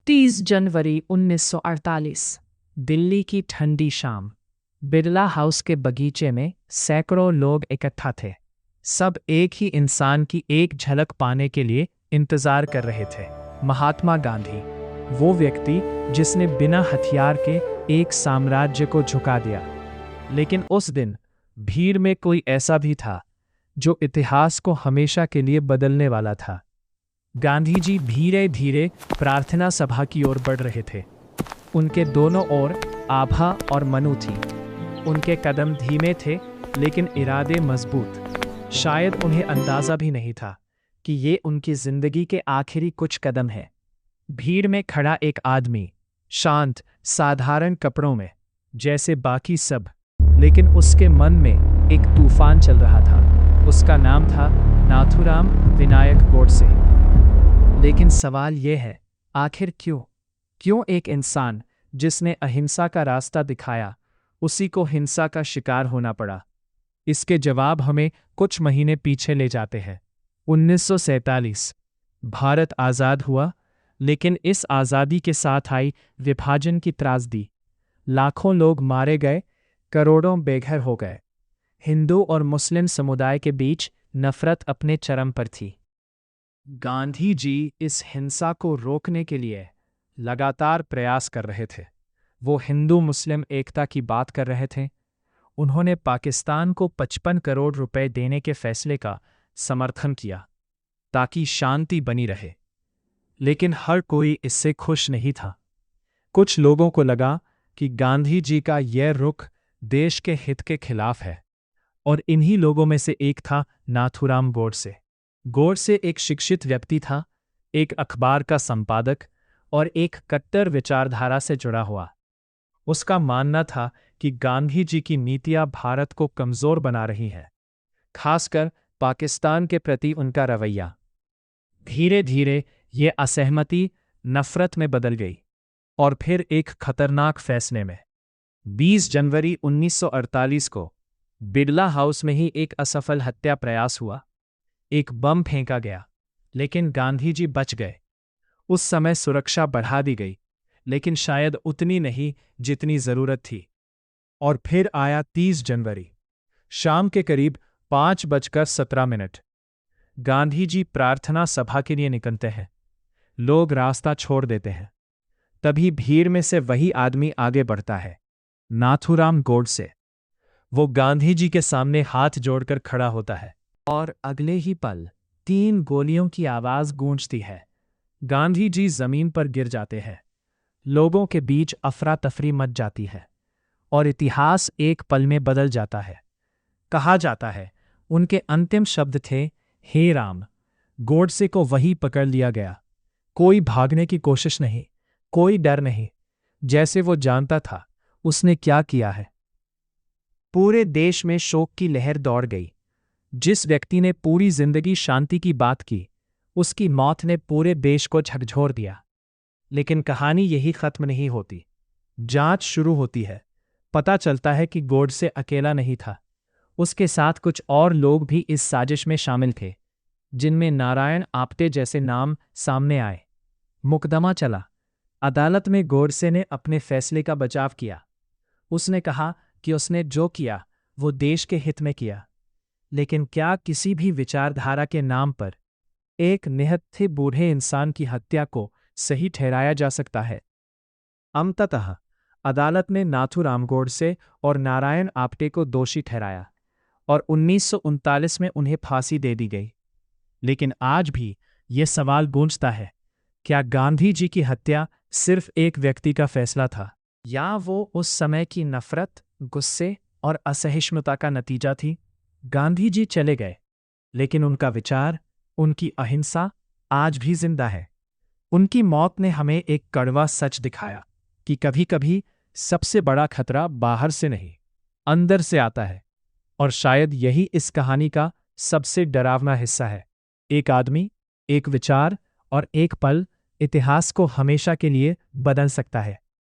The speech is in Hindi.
30 जनवरी 1948। दिल्ली की ठंडी शाम। बिरला हाउस के बगीचे में सैकड़ों लोग इकट्ठा थे। सब एक ही इंसान की एक झलक पाने के लिए इंतजार कर रहे थे। महात्मा गांधी, वो व्यक्ति जिसने बिना हथियार के एक साम्राज्य को झुका दिया। लेकिन उस दिन भीड़ में कोई ऐसा भी था जो इतिहास को हमेशा के लिए बदलने वाला था। गांधी जी धीरे धीरे प्रार्थना सभा की ओर बढ़ रहे थे। उनके दोनों ओर आभा और मनु थी। उनके कदम धीमे थे लेकिन इरादे मजबूत। शायद उन्हें अंदाजा भी नहीं था कि ये उनकी जिंदगी के आखिरी कुछ कदम हैं। भीड़ में खड़ा एक आदमी, शांत, साधारण कपड़ों में, जैसे बाकी सब, लेकिन उसके मन में एक तूफान चल रहा था। उसका नाम था नाथूराम विनायक गोडसे। लेकिन सवाल यह है, आखिर क्यों एक इंसान जिसने अहिंसा का रास्ता दिखाया, उसी को हिंसा का शिकार होना पड़ा? इसके जवाब हमें कुछ महीने पीछे ले जाते हैं। 1947 भारत आज़ाद हुआ, लेकिन इस आज़ादी के साथ आई विभाजन की त्रासदी। लाखों लोग मारे गए, करोड़ों बेघर हो गए। हिंदू और मुस्लिम समुदाय के बीच नफरत अपने चरम पर थी। गांधी जी इस हिंसा को रोकने के लिए लगातार प्रयास कर रहे थे। वो हिंदू मुस्लिम एकता की बात कर रहे थे। उन्होंने पाकिस्तान को 55 करोड़ रुपए देने के फैसले का समर्थन किया ताकि शांति बनी रहे। लेकिन हर कोई इससे खुश नहीं था। कुछ लोगों को लगा कि गांधी जी का यह रुख देश के हित के खिलाफ है, और इन्हीं लोगों में से एक था नाथूराम गोडसे। गोडसे एक शिक्षित व्यक्ति था, एक अखबार का संपादक और एक कट्टर विचारधारा से जुड़ा हुआ। उसका मानना था कि गांधी जी की नीतियां भारत को कमजोर बना रही हैं, खासकर पाकिस्तान के प्रति उनका रवैया। धीरे धीरे ये असहमति नफरत में बदल गई, और फिर एक खतरनाक फैसले में 20 जनवरी 1948 को बिरला हाउस में ही एक असफल हत्या प्रयास हुआ। एक बम फेंका गया, लेकिन गांधी जी बच गए। उस समय सुरक्षा बढ़ा दी गई, लेकिन शायद उतनी नहीं जितनी जरूरत थी। और फिर आया 30 जनवरी, शाम के करीब 5:17। गांधी जी प्रार्थना सभा के लिए निकलते हैं। लोग रास्ता छोड़ देते हैं। तभी भीड़ में से वही आदमी आगे बढ़ता है, नाथूराम गोडसे। वो गांधी जी के सामने हाथ जोड़कर खड़ा होता है, और अगले ही पल 3 गोलियों की आवाज गूंजती है। गांधी जी जमीन पर गिर जाते हैं। लोगों के बीच अफरा तफरी मच जाती है, और इतिहास एक पल में बदल जाता है। कहा जाता है उनके अंतिम शब्द थे, हे राम। गोडसे को वही पकड़ लिया गया। कोई भागने की कोशिश नहीं, कोई डर नहीं, जैसे वो जानता था उसने क्या किया है। पूरे देश में शोक की लहर दौड़ गई। जिस व्यक्ति ने पूरी जिंदगी शांति की बात की, उसकी मौत ने पूरे देश को झकझोर दिया। लेकिन कहानी यही खत्म नहीं होती। जांच शुरू होती है। पता चलता है कि गोडसे अकेला नहीं था। उसके साथ कुछ और लोग भी इस साजिश में शामिल थे, जिनमें नारायण आप्टे जैसे नाम सामने आए। मुकदमा चला। अदालत में गोडसे ने अपने फैसले का बचाव किया। उसने कहा कि उसने जो किया वो देश के हित में किया। लेकिन क्या किसी भी विचारधारा के नाम पर एक निहत्थे बूढ़े इंसान की हत्या को सही ठहराया जा सकता है? अंततः अदालत ने नाथूराम गोडसे और नारायण आप्टे को दोषी ठहराया, और 1939 में उन्हें फांसी दे दी गई। लेकिन आज भी ये सवाल गूंजता है, क्या गांधी जी की हत्या सिर्फ एक व्यक्ति का फैसला था, या वो उस समय की नफरत, गुस्से और असहिष्णुता का नतीजा थी? गांधी जी चले गए, लेकिन उनका विचार, उनकी अहिंसा आज भी जिंदा है। उनकी मौत ने हमें एक कड़वा सच दिखाया कि कभी-कभी सबसे बड़ा खतरा बाहर से नहीं, अंदर से आता है। और शायद यही इस कहानी का सबसे डरावना हिस्सा है। एक आदमी, एक विचार और एक पल इतिहास को हमेशा के लिए बदल सकता है।